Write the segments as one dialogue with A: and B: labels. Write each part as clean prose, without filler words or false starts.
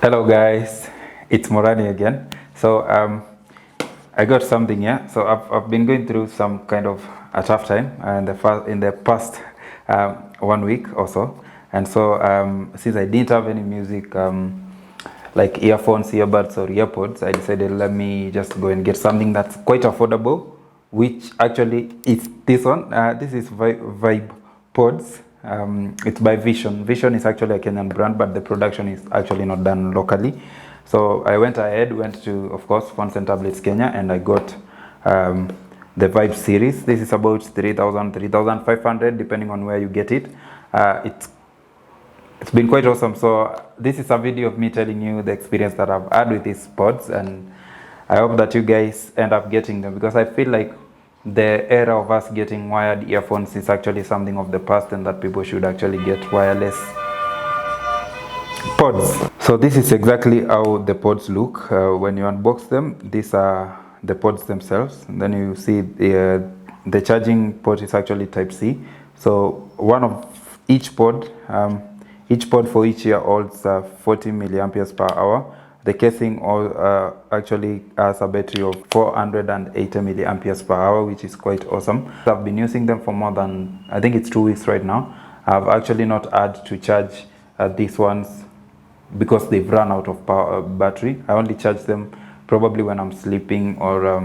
A: Hello guys, it's Morani again. So I got something here. So I've been going through some kind of a tough time in the past 1 week or so. And so since I didn't have any music like earphones, earbuds or earpods, I decided let me just go and get something that's quite affordable, which actually is this one. This is Vibe Pods. It's by Vision. Vision is actually a Kenyan brand, but the production is actually not done locally. So I went to, of course, Phones and Tablets Kenya, and I got the Vibe series. This is about 3,000, 3,500, depending on where you get it. It's been quite awesome. So this is a video of me telling you the experience that I've had with these pods, and I hope that you guys end up getting them, because I feel like the era of us getting wired earphones is actually something of the past, and that people should actually get wireless pods. So this is exactly how the pods look when you unbox them. These are the pods themselves, and then you see the charging port is actually type C. So one of each pod for each ear holds 40 milliamperes per hour. The casing actually has a battery of 480 milliamperes per hour, which is quite awesome. I've been using them for more than, I think it's 2 weeks right now. I've actually not had to charge these ones because they've run out of battery. I only charge them probably when I'm sleeping or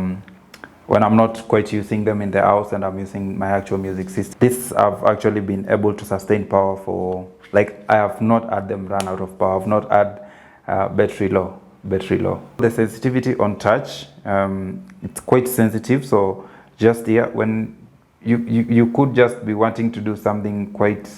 A: when I'm not quite using them in the house and I'm using my actual music system. This I've actually been able to sustain power for, like, I have not had them run out of power. I've not had battery low. The sensitivity on touch, it's quite sensitive. So just here, when you could just be wanting to do something quite,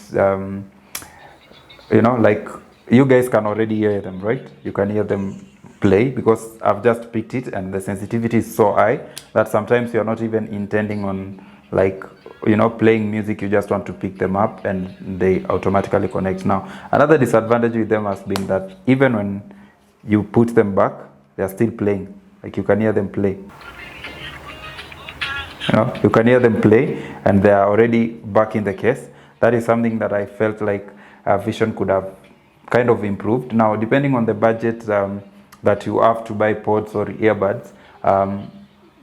A: like, you guys can already hear them, right? You can hear them play because I've just picked it, and the sensitivity is so high that sometimes you're not even intending on, like, playing music. You just want to pick them up and they automatically connect. Now, another disadvantage with them has been that even when you put them back, they're still playing. Like, you can hear them play. You can hear them play, and they are already back in the case. That is something that I felt like Vision could have kind of improved. Now, depending on the budget that you have to buy pods or earbuds,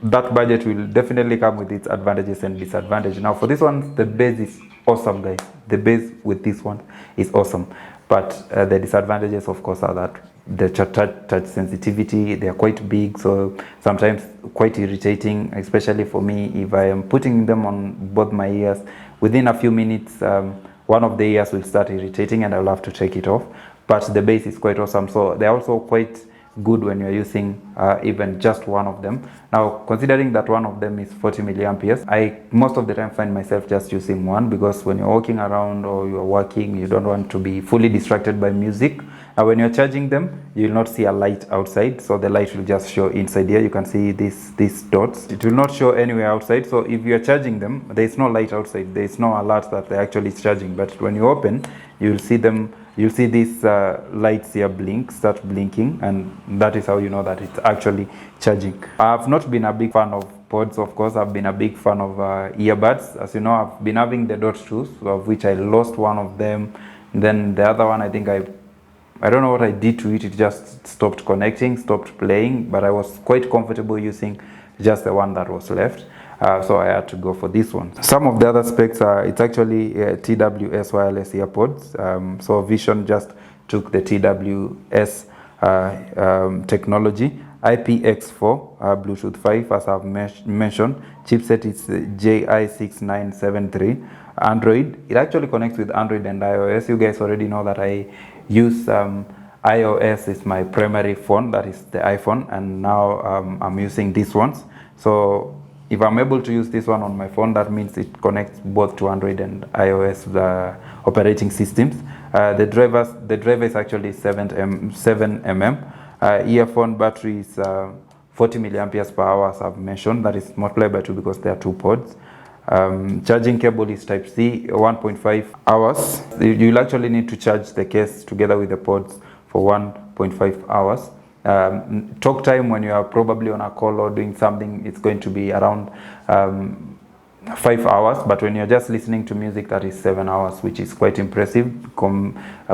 A: that budget will definitely come with its advantages and disadvantages. Now, for this one, the bass is awesome, guys. The bass with this one is awesome. But the disadvantages, of course, are that the touch sensitivity, they are quite big, so sometimes quite irritating, especially for me if I am putting them on both my ears. Within a few minutes, one of the ears will start irritating and I'll have to take it off. But the bass is quite awesome. So they're also quite good when you're using even just one of them. Now, considering that one of them is 40 milliamperes, I most of the time find myself just using one, because when you're walking around or you're working, you don't want to be fully distracted by music. Now, when you're charging them, you will not see a light outside, so the light will just show inside here. You can see these dots. It will not show anywhere outside. So if you're charging them, there is no light outside. There is no alert that they're actually charging. But when you open, you'll see them. You'll see these lights here start blinking, and that is how you know that it's actually charging. I've not been a big fan of pods, of course. I've been a big fan of earbuds. As you know, I've been having the Dot 2s, of which I lost one of them. Then the other one, I think I don't know what I did to it. It just stopped connecting, stopped playing, but I was quite comfortable using just the one that was left. So I had to go for this one. Some of the other specs are, it's actually TWS wireless earpods. So Vision just took the TWS technology. IPX4, Bluetooth 5, as I've mentioned. Chipset is JI6973. Android, it actually connects with Android and iOS. You guys already know that I use iOS is my primary phone, that is the iPhone, and now I'm using these ones. So if I'm able to use this one on my phone, that means it connects both to Android and iOS operating systems. The driver is actually 7 mm. Earphone battery is 40 milliamperes per hour, as I've mentioned. That is multiplied by 2 because there are 2 pods. Charging cable is type C, 1.5 hours. You'll actually need to charge the case together with the pods for 1.5 hours. Talk time when you are probably on a call or doing something, it's going to be around 5 hours, but when you're just listening to music, that is 7 hours, which is quite impressive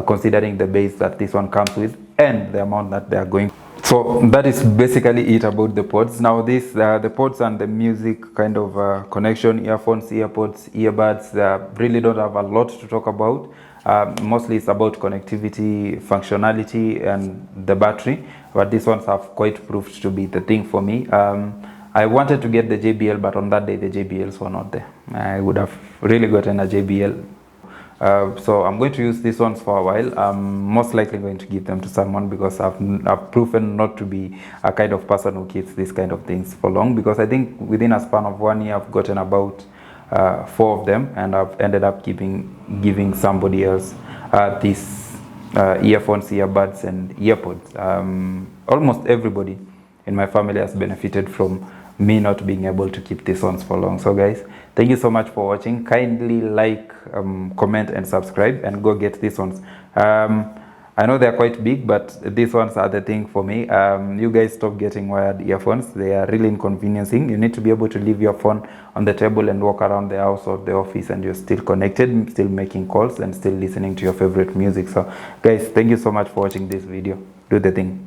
A: considering the bass that this one comes with and the amount that they are going. So that is basically it about the pods. Now this the pods and the music kind of connection, earphones, earpods, earbuds, really don't have a lot to talk about. Mostly it's about connectivity, functionality, and the battery, but these ones have quite proved to be the thing for me. I wanted to get the JBL, but on that day the JBLs were not there. I would have really gotten a JBL. So I'm going to use these ones for a while. I'm most likely going to give them to someone, because I've proven not to be a kind of person who keeps these kind of things for long, because I think within a span of 1 year I've gotten about 4 of them, and I've ended up giving somebody else these earphones, earbuds, and earpods. Almost everybody in my family has benefited from me not being able to keep these ones for long. So guys, thank you so much for watching. Kindly like, comment, and subscribe, and go get these ones. I know they're quite big, but these ones are the thing for me. You guys stop getting wired earphones. They are really inconveniencing. You need to be able to leave your phone on the table and walk around the house or the office, and you're still connected, still making calls, and still listening to your favorite music. So guys, thank you so much for watching this video. Do the thing.